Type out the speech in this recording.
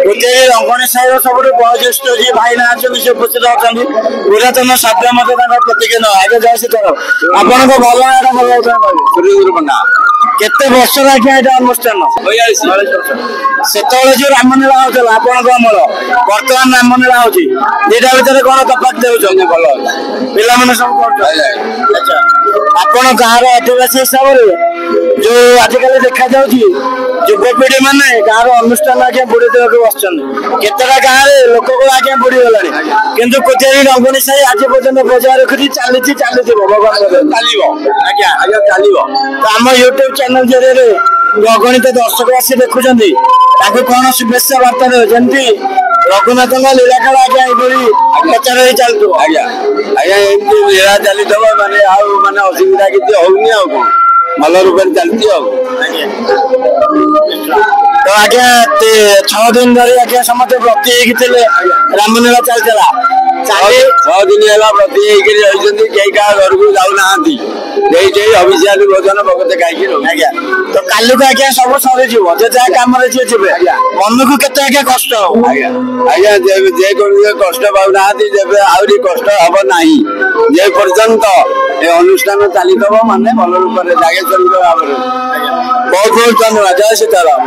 रंगणी साहिर सब बयोज्येष्ठ जी भाई ना से उपस्थित अच्छा पुरातन सभ्य प्रतीक आगे जाए सीतार आपण को भल पंडा केते वर्ष आज्ञा ये अनुष्ठान से जो रामलीला होता आपण अमल बर्तमान रामलीला हो दुटा भितर कौन तफात दे भल पिला सब अच्छा आपण गाँव आदिवासी हिसाब से जो आजिकल देखा युवपीढ़ी मैंने गाँव अनुष्ठान आज्ञा बुड़ी देवाक बसुन केतटा गाँव लोक को आज्ञा बुड़ी गलानी किंतु कोचेरी रंगणी साही आज पर्यटन बजाय रखी चली भगवान चलो आम यूट्यूब चैनल जरिए अगणित दर्शक आसी देखुं कौन शुभेच्छा बार्ता जमी रघुनाथ लीलाखला आज्ञा ये प्रचार ही चलत आज्ञा आज्ञा एमती लीला चली माने माने असुविधा किसी होनी आ कौन भल रूप चलती तो आज्ञा 6 दिन धरी आज्ञा समस्त व्रती रामलीला चलता 6 दिन है व्रती कई घर को जाऊना अभिषेक भोजन भगत खाई आज्ञा तो काली को आज्ञा सब सरी जहाँ कम जी मन को केते आज्ञा कष्ट आज्ञा आज्ञा जे कष्ट पाऊना आहरी कष्ट हम ना जे पर्यंत ये अनुष्ठान चली माने भल रूप जागेश्वरी भाव बहुत बहुत धन्यवाद जय सीताराम।